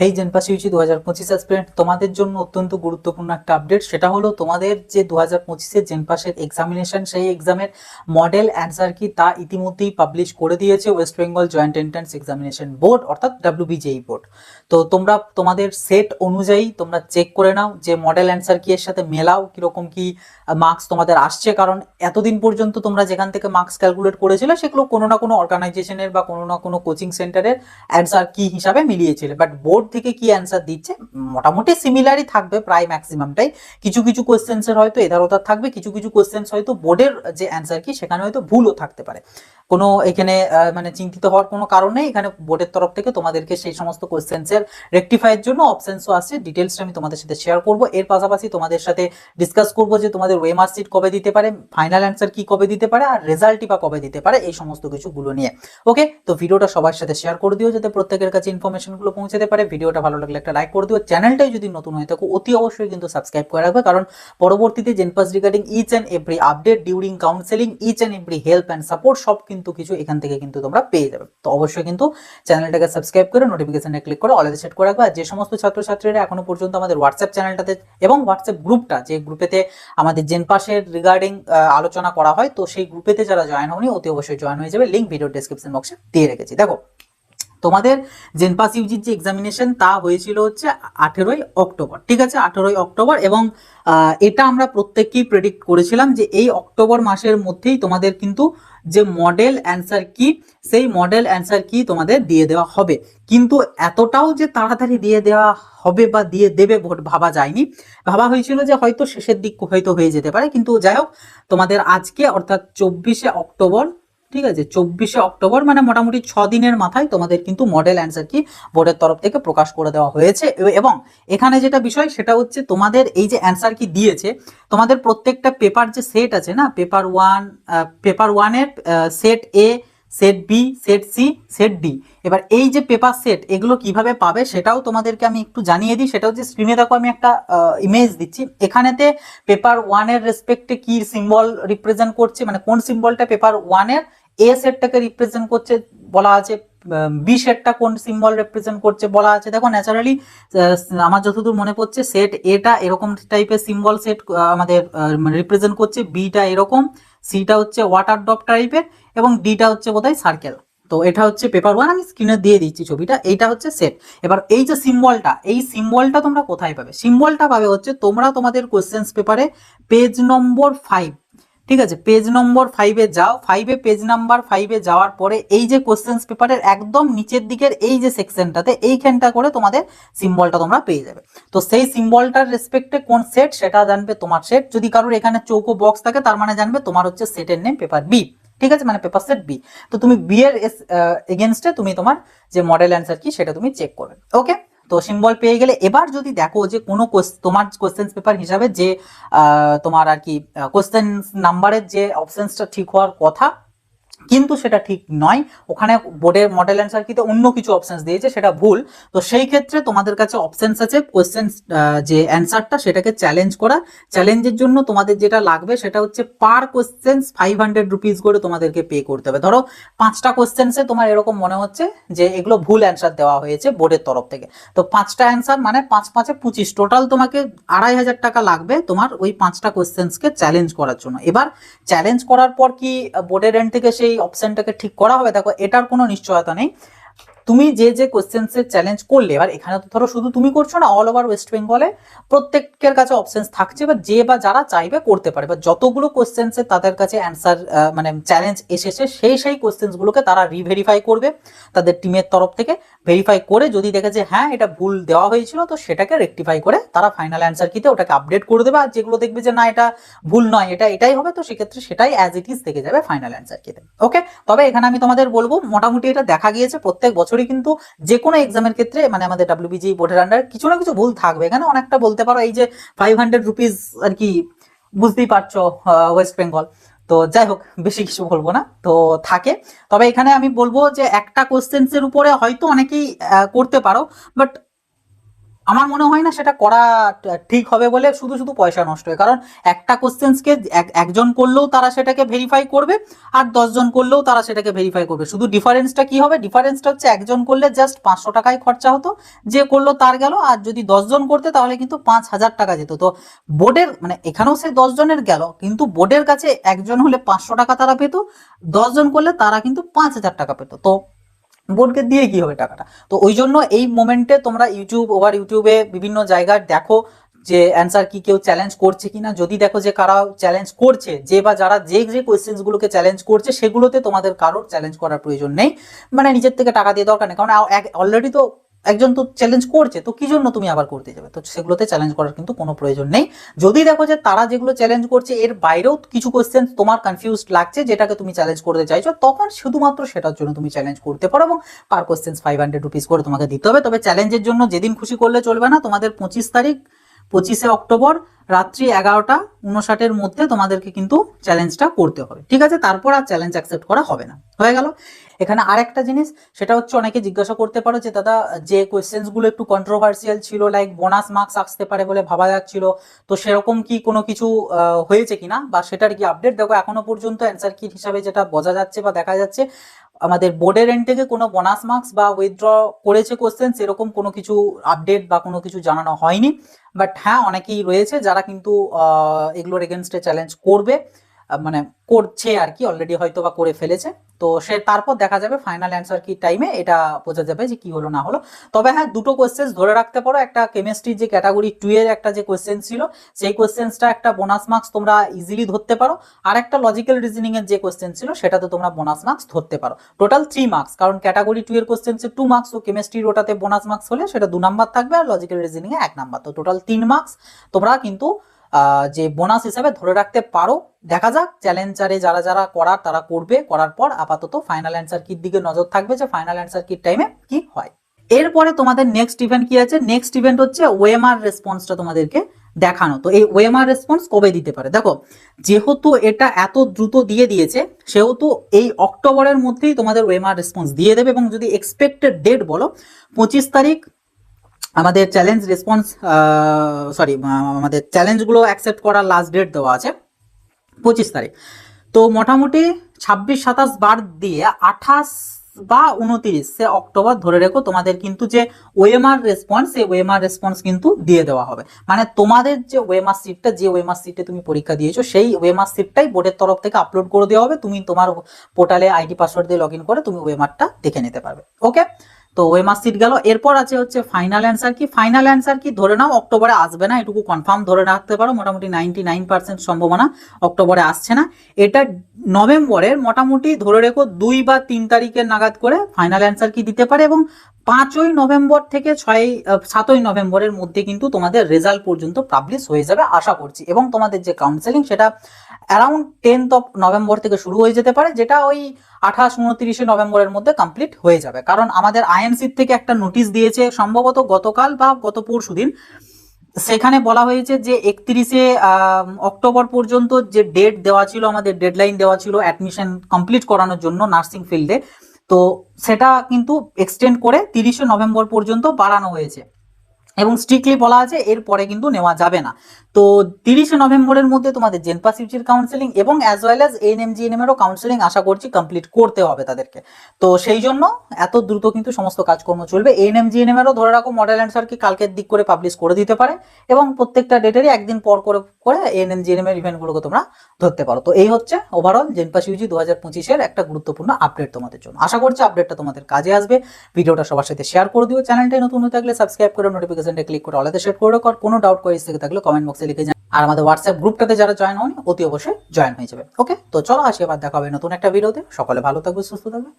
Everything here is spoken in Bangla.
হেই জেনপাস ইউজি 2025 অ্যাসপিরেন্ট, তোমাদের জন্য অত্যন্ত গুরুত্বপূর্ণ একটা আপডেট। সেটা হলো তোমাদের যে 2025-এর জেনপাসের এক্সামিনেশন, সেই এক্সামের মডেল অ্যান্সার কি তা ইতিমধ্যেই পাবলিশ করে দিয়েছে West Bengal joint entrance examination board, অর্থাৎ ডাব্লিউবিজেই বোর্ড। তো তোমরা তোমাদের সেট অনুযায়ী তোমরা চেক করে নাও যে মডেল অ্যান্সার কি এর সাথে মেলাও, কিরকম কি মার্কস তোমাদের আসছে। কারণ এতদিন পর্যন্ত তোমরা যেখান থেকে মার্কস ক্যালকুলেট করেছিলে সেগুলো কোনো না কোনো অর্গানাইজেশনের বা কোনো না কোনো কোচিং সেন্টারের অ্যান্সার কি হিসাবে মিলিয়েছিলে, বাট বোর্ড থেকে কি অ্যান্সার দিচ্ছে মোটামুটি সিমিলারই থাকবে প্রায় ম্যাক্সিমামটাই। কিছু কিছু কোয়েশ্চেন্সের হয়তো এধার ওধার থাকবে, কিছু কিছু কোয়েশ্চেন্স হয়তো বোর্ডের যে অ্যান্সার কি সেখানে হয়তো ভুলও থাকতে পারে। কোনো এখানে মানে চিন্তিত হওয়ার কোনো কারণ নেই। এখানে বোর্ডের তরফ থেকে তোমাদেরকে সেই সমস্ত কোয়েশ্চেন্সের রেকটিফাইয়ের জন্য অপশনসও আছে, ডিটেলসটা আমি তোমাদের সাথে শেয়ার করব। এর পাশাপাশি তোমাদের সাথে ডিসকাস করব যে তোমাদের ওয়েমার সিট কবে দিতে পারে, ফাইনাল অ্যান্সার কি কবে দিতে পারে, আর রেজাল্টই বা কবে দিতে পারে, এই সমস্ত কিছুগুলো নিয়ে। ওকে, তো ভিডিওটা সবার সাথে শেয়ার করে দিও যাতে প্রত্যেকের কাছে ইনফরমেশনগুলো পৌঁছাতে পারে। ভিডিওটা ভালো লাগলে একটা লাইক করে দিও, চ্যানেলটাই যদি নতুন হয়ে থাকো অতি অবশ্যই কিন্তু সাবস্ক্রাইব করে রাখবে, কারণ পরবর্তীতে JENPAS regarding each and every update during counselling, each and every help and support সব কিন্তু কিছু এখান থেকে কিন্তু তোমরা পেয়ে যাবে। তো অবশ্যই কিন্তু চ্যানেলটাকে সাবস্ক্রাইব করে নোটিফিকেশনে ক্লিক করে অলে সেট করে রাখবে। আর যে সমস্ত ছাত্রছাত্রীরা এখনো পর্যন্ত আমাদের হোয়াটসঅ্যাপ চ্যানেলটাতে এবং হোয়াটসঅ্যাপ গ্রুপটা, যে গ্রুপেতে আমাদের জেনপাসের রিগার্ডিং আলোচনা করা হয়, তো সেই গ্রুপেতে যারা জয়েন হয়নি অতি অবশ্যই জয়েন হয়ে যাবে, লিঙ্ক ভিডিও ডেসক্রিপশন বক্সে দিয়ে রেখেছি। দেখো, তোমাদের জেনপাস ইউজির যে এক্সামিনেশন তা হয়েছিল হচ্ছে 18ই অক্টোবর, ঠিক আছে, 18ই অক্টোবর। এবং এটা আমরা প্রত্যেককেই প্রেডিক্ট করেছিলাম যে এই অক্টোবর মাসের মধ্যেই তোমাদের কিন্তু যে মডেল অ্যান্সার কি, সেই মডেল অ্যান্সার কি তোমাদের দিয়ে দেওয়া হবে। কিন্তু এতটাও যে তাড়াতাড়ি দিয়ে দেওয়া হবে বা দিয়ে দেবে ভাবা যায়নি। ভাবা হয়েছিল যে হয়তো শেষের দিক হয়তো হয়ে যেতে পারে, কিন্তু যাই হোক তোমাদের আজকে অর্থাৎ 24শে অক্টোবর, ঠিক আছে, 24শে অক্টোবর মানে মোটামুটি 6 দিনের মাথায় তোমাদের কিন্তু মডেল অ্যান্সার কি বোর্ডের তরফ থেকে প্রকাশ করে দেওয়া হয়েছে। এবং এখানে যেটা বিষয় সেটা হচ্ছে তোমাদের এই যে অ্যান্সার কি দিয়েছে, তোমাদের প্রত্যেকটা পেপার যে সেট আছে না, পেপার ওয়ানের set A, set B, set C, set D. এবার এই যে পেপার সেট এগুলো কিভাবে পাবে সেটাও তোমাদেরকে আমি একটু জানিয়ে দিই। সেটা হচ্ছে স্ক্রিনে দেখো আমি একটা ইমেজ দিচ্ছি। এখানেতে পেপার ওয়ানের রেসপেক্টে কি সিম্বল রিপ্রেজেন্ট করছে, মানে কোন সিম্বলটা পেপার ওয়ানের এ সেটটাকে রিপ্রেজেন্ট করছে বলা আছে, বি সেটটা কোন সিম্বল রিপ্রেজেন্ট করছে বলা আছে। দেখো ন্যাচারালি আমার যতদূর মনে পড়ছে সেট এটা এরকম টাইপের সিম্বল সেট আমাদের রিপ্রেজেন্ট করছে, বিটা এরকম, সিটা হচ্ছে ওয়াটার ড্রপ টাইপের, এবং ডিটা হচ্ছে বোধহয় সার্কেল। তো এটা হচ্ছে পেপার ওয়ান, আমি স্ক্রিনে দিয়ে দিচ্ছি ছবিটা, এইটা হচ্ছে সেট। এবার এই যে সিম্বলটা, এই সিম্বলটা তোমরা কোথায় পাবে? সিম্বলটা পাবে হচ্ছে তোমরা তোমাদের কোশ্চেন্স পেপারে পেজ নম্বর 5, ঠিক আছে, পেজ নম্বর 5-এ যাও। পেজ নাম্বার 5-এ যাওয়ার পরে এই যে কোশ্চেন্স পেপারের একদম নিচের দিকের এই যে সেকশনটাতে এইখানটা করে তোমাদের সিম্বলটা তোমরা পেয়ে যাবে। তো সেই সিম্বলটার রেসপেক্টে কোন সেট সেটা জানবে তোমার সেট। যদি কারোর এখানে চৌকো বক্স থাকে তার মানে জানবে তোমার হচ্ছে সেটের নেম পেপার বি, ঠিক আছে, মানে পেপার সেট বি। তো তুমি বি এর এগেনস্টে তুমি তোমার যে মডেল অ্যান্সার কি সেটা তুমি চেক করবে। ওকে, তো সিম্বল পেয়ে গেলে এবার যদি দেখো যে কোনো তোমার কোশ্চেন পেপার হিসাবে যে তোমার আর কি কোশ্চেন নাম্বারের যে অপশনসটা ঠিক হওয়ার কথা কিন্তু সেটা ঠিক নয়, ওখানে বোর্ডের মডেল অ্যান্সার কিতে অন্য কিছু অপশনস দিয়েছে, সেটা ভুল। তো সেই ক্ষেত্রে তোমাদের কাছে অপশনস আছে কোশ্চেন যে অ্যান্সারটা সেটাকে চ্যালেঞ্জ করা। চ্যালেঞ্জের জন্য তোমাদের যেটা লাগবে সেটা হচ্ছে পার কোশ্চেন 500 রুপিস করে তোমাদেরকে পে করতে হবে। ধরো 5টা কোশ্চেন্সে তোমার এরকম মনে হচ্ছে যে এগুলো ভুল অ্যান্সার দেওয়া হয়েছে বোর্ডের তরফ থেকে, তো 5টা অ্যান্সার মানে 5 5 25, টোটাল তোমাকে 2500 টাকা লাগবে তোমার ওই 5টা কোশ্চেন্সকে চ্যালেঞ্জ করার জন্য। এবার চ্যালেঞ্জ করার পর কি বোর্ডের এন্ড থেকে সেই অপশনটাকে ঠিক করা হবে? দেখো এটার কোনো নিশ্চয়তা নেই। তুমি যে যে কোশ্চেন্সের চ্যালেঞ্জ করলে, এবার এখানে তো ধরো শুধু তুমি করছো না, অল ওভার ওয়েস্ট বেঙ্গলে প্রত্যেকের কাছে অপশনস থাকছে, বা যে বা যারা চাইবে করতে পারে, বা যতগুলো কোশ্চেন্সের তাদের কাছে অ্যান্সার মানে চ্যালেঞ্জ এসেছে সেই কোশ্চেন্সগুলোকে তারা রিভেরিফাই করবে তাদের টিমের তরফ থেকে। ভেরিফাই করে যদি দেখে যে হ্যাঁ এটা ভুল দেওয়া হয়েছিল, তো সেটাকে রেকটিফাই করে তারা ফাইনাল অ্যান্সার কিতে ওটাকে আপডেট করে দেবে। আর যেগুলো দেখবে যে না এটা ভুল নয়, এটা এটাই হবে, তো সেক্ষেত্রে সেটাই অ্যাজ ইট ইজ থেকে যাবে ফাইনাল অ্যান্সার কিতে। ওকে, তবে এখানে আমি তোমাদের বলবো মোটামুটি এটা দেখা গিয়েছে প্রত্যেক বছরই কিন্তু যে কোনো এক্সামের ক্ষেত্রে মানে আমাদের ডাব্লিউবিজি বোর্ডের আন্ডার কিছু না কিছু ভুল থাকবে। এখানে অনেকটা বলতে পারো এই যে 500 রুপিস আর কি, বুঝতেই পারছো ওয়েস্ট বেঙ্গল। তো যাই হোক বেশি কিছু বলবো না, তো থাকে। তবে এখানে আমি বলবো যে একটা কোশ্চেন্সের উপরে হয়তো অনেকেই করতে পারো, বাট আমার মনে হয় না সেটা করা ঠিক হবে বলে, শুধু শুধু পয়সা নষ্ট হয়। কারণ একটা কোশ্চেন্সকে একজন করলেও তারা সেটাকে ভেরিফাই করবে, আর 10জন করলেও তারা সেটাকে ভেরিফাই করবে। শুধু ডিফারেন্সটা কি হবে, ডিফারেন্সটা হচ্ছে একজন করলে জাস্ট 500 টাকাই খরচা হতো, যে করলো তার গেল, আর যদি 10জন করতে তাহলে কিন্তু 5000 টাকা যেত। তো বোর্ডের মানে এখানেও সে 10জনের গেল, কিন্তু বোর্ডের কাছে একজন হলে 500 টাকা তারা পেত, 10জন করলে তারা কিন্তু 5000 টাকা পেত। তো বোর্ডকে দিয়ে কি হবে টাকাটা। তো ওই জন্য এই মোমেন্টে তোমরা ইউটিউবে বিভিন্ন জায়গায় দেখো যে অ্যান্সার কি কেউ চ্যালেঞ্জ করছে কিনা। যদি দেখো যে কারা চ্যালেঞ্জ করছে, যে বা যারা যে কোয়েশ্চেন্স গুলোকে চ্যালেঞ্জ করছে, সেগুলোতে তোমাদের কারোর চ্যালেঞ্জ করার প্রয়োজন নেই, মানে নিজের থেকে টাকা দিয়ে দরকার নেই। কারণ অলরেডি তো একজন তো চ্যালেঞ্জ করছে, তো কি জন্য তুমি আবার করতে যাবে। তো সেগুলোতে চ্যালেঞ্জ করার কিন্তু কোনো প্রয়োজন নেই। যদি দেখো যে তারা যেগুলো চ্যালেঞ্জ করছে এর বাইরেও কিছু কোশ্চেন তোমার কনফিউজড লাগছে, যেটাকে তুমি চ্যালেঞ্জ করতে চাইছো, তখন শুধুমাত্র সেটার জন্য তুমি চ্যালেঞ্জ করতে পারো, এবং পার কোশ্চেন 500 রুপিস করে তোমাকে দিতে হবে। তবে চ্যালেঞ্জের জন্য যেদিন খুশি করলে চলবে না, তোমাদের 25 অক্টোবর রাত্রি 11:59 মধ্যে তোমাদেরকে কিন্তু চ্যালেঞ্জটা করতে হবে, ঠিক আছে। তারপর আর চ্যালেঞ্জ অ্যাকসেপ্ট করা হবে না, হয়ে গেল। এখানে আর একটা জিনিস, সেটা হচ্ছে অনেকে জিজ্ঞাসা করতে পারো যে দাদা, যে কোয়েশ্চেন্স গুলো একটু কন্ট্রোভার্সিয়াল ছিল, লাইক বোনাস মার্কস আসতে পারে বলে ভাবা যাচ্ছিল, তো সেরকম কি কোনো কিছু হয়েছে কিনা, বা সেটার কি আপডেট। দেখো এখনো পর্যন্ত অ্যান্সার কি হিসাবে যেটা বোঝা যাচ্ছে বা দেখা যাচ্ছে, আমাদের বোর্ডের এন্ড থেকে কোনো বোনাস মার্কস বা উইথড্র করেছে কোশ্চেন, সেরকম কোনো কিছু আপডেট বা কোনো কিছু জানানো হয়নি। বাট হ্যাঁ, অনেকেই রয়েছে যারা কিন্তু এগুলোর এগেনস্টে চ্যালেঞ্জ করবে, মানে করছে আর কি, অলরেডি হয়তো বা করে ফেলেছে। তো সে তারপর দেখা যাবে ফাইনাল অ্যান্সার কি টাইমে এটা বোঝা যাবে যে কি হলো না হলো। তবে হ্যাঁ, দুটো কোয়েশ্চেন ধরে রাখতে পারো। একটা কেমিস্ট্রির যে ক্যাটাগরি 2 এর একটা যে কোয়েশ্চেন ছিল, সেই কোয়েশ্চেন্সটা একটা বোনাস মার্কস তোমরা ইজিলি ধরতে পারো। আর একটা লজিক্যাল রিজনিং এর যে কোয়েশ্চেন ছিল, সেটাতে তোমরা বোনাস মার্কস ধরতে পারো। টোটাল 3 মার্কস, কারণ ক্যাটাগরি 2 এর কোয়েশ্চেন্সে 2 মার্কস, তো কেমিস্ট্রির ওটাতে বোনাস মার্কস হলে সেটা 2 নাম্বার থাকবে, আর লজিক্যাল রিজনিং এ 1 নাম্বার। তো টোটাল 3 মার্কস তোমরা কিন্তু যে বোনাস হিসাবে ধরে রাখতে পারো। দেখা যাক চ্যালেঞ্জারে যারা যারা করার তারা করবে, করার পর আপাতত ফাইনাল অ্যান্সার কির দিকে নজর থাকবে যে ফাইনাল অ্যান্সার কির টাইমে কি হয়। এরপরে তোমাদের নেক্সট ইভেন্ট কি আছে, নেক্সট ইভেন্ট হচ্ছে ওএমআর রেসপন্সটা তোমাদেরকে দেখানো। তো এই ওএমআর রেসপন্স কবে দিতে পারে, দেখো যেহেতু এটা এত দ্রুত দিয়ে দিয়েছে, সেহেতু এই অক্টোবরের মধ্যেই তোমাদের ওএমআর রেসপন্স দিয়ে দেবে। এবং যদি এক্সপেক্টেড ডেট বলো, 25 তারিখ আমাদের চ্যালেঞ্জ রেসপন্স, আমাদের চ্যালেঞ্জগুলো অ্যাকসেপ্ট করার লাস্ট ডেট দেওয়া আছে 25 তারিখ। তো মোটামুটি 26-27 বার দিয়ে 28 বা 29 অক্টোবর ধরে রেখো, তোমাদের কিন্তু যে ওএমআর রেসপন্স, সেই ওএমআর রেসপন্স কিন্তু দিয়ে দেওয়া হবে। মানে তোমাদের যে ওএমআর সিটটা, যে ওএমআর সিটে তুমি পরীক্ষা দিয়েছো, সেই ওএমআর সিটটাই বোর্ডের তরফ থেকে আপলোড করে দেওয়া হবে। তুমি তোমার পোর্টালে আইডি পাসওয়ার্ড দিয়ে লগ ইন করে তুমি ওএমআরটা দেখে নিতে পারবে, ওকে। তো ওএমআর সিট গেল। এরপর আছে হচ্ছে ফাইনাল অ্যান্সার কি। ফাইনাল অ্যান্সার কি ধরে নাও অক্টোবরে আসবে না, এটুকু কনফার্ম ধরে রাখতে পারো। মোটামুটি 99% সম্ভাবনা অক্টোবরে আসছে না। এটা নভেম্বরের মোটামুটি ধরে রেখো 2 বা 3 তারিখের নাগাদ করে ফাইনাল অ্যান্সার কি দিতে পারে, এবং 5ই নভেম্বর থেকে 7ই নভেম্বরের মধ্যে কিন্তু তোমাদের রেজাল্ট পর্যন্ত পাবলিশ হয়ে যাবে আশা করছি। এবং তোমাদের যে কাউন্সেলিং, সেটা অ্যারাউন্ড 10th নভেম্বর থেকে শুরু হয়ে যেতে পারে, যেটা ওই 28-29 নভেম্বরের মধ্যে কমপ্লিট হয়ে যাবে। কারণ আমাদের আইএমসি থেকে একটা নোটিশ দিয়েছে সম্ভবত গতকাল বা গত পরশুদিন, সেখানে বলা হয়েছে যে 31 অক্টোবর পর্যন্ত যে ডেট দেওয়া ছিল, আমাদের ডেডলাইন দেওয়া ছিল অ্যাডমিশন কমপ্লিট করানোর জন্য নার্সিং ফিল্ডে, তো সেটা কিন্তু এক্সটেন্ড করে 30 নভেম্বর পর্যন্ত বাড়ানো হয়েছে। এবং স্ট্রিক্টলি বলা আছে এরপরে কিন্তু নেওয়া যাবে না। তো 30 নভেম্বরের মধ্যে তোমাদের জেনপাস ইউজির কাউন্সেলিং এবং as well as ANM GNM এরও কাউন্সেলিং আশা করছি কমপ্লিট করতে হবে তাদেরকে। তো সেই জন্য এত দ্রুত কিন্তু সমস্ত কাজকর্ম চলবে। এএনএম জিএনএম এরও ধরে রাখো মডেল অ্যান্সার কি কালকের দিক করে পাবলিশ করে দিতে পারে, এবং প্রত্যেকটা ডেটেরই একদিন পর করে করে এএনএম জিএনএম এর ইভেন্টগুলোকে তোমরা ধরতে পারো। তো এই হচ্ছে ওভারঅল জেনপাস ইউজি 2025 এর একটা গুরুত্বপূর্ণ আপডেট তোমাদের জন্য। আশা করছি আপডেটটা তোমাদের কাজে আসবে। ভিডিওটা সবার সাথে শেয়ার করে দিও। চ্যানেলটাই নতুন হয়ে থাকলে সাবস্ক্রাইব করে নোটিফিকেশনটা ক্লিক করে অলাতে সেট করে রাখো। আর কোনো ডাউট কোয়েরিজ থেকে থাকলে কমেন্ট বক্সে লিখে যান। আর আমাদের হোয়াটসঅ্যাপ গ্রুপটাতে যারা জয়েন হন অতি অবশ্যই জয়েন হয়ে যাবে, ওকে। তো চলো আসি, আবার দেখা হবে নতুন একটা ভিডিওতে। সকলে ভালো থাকবে, সুস্থ থাকবে।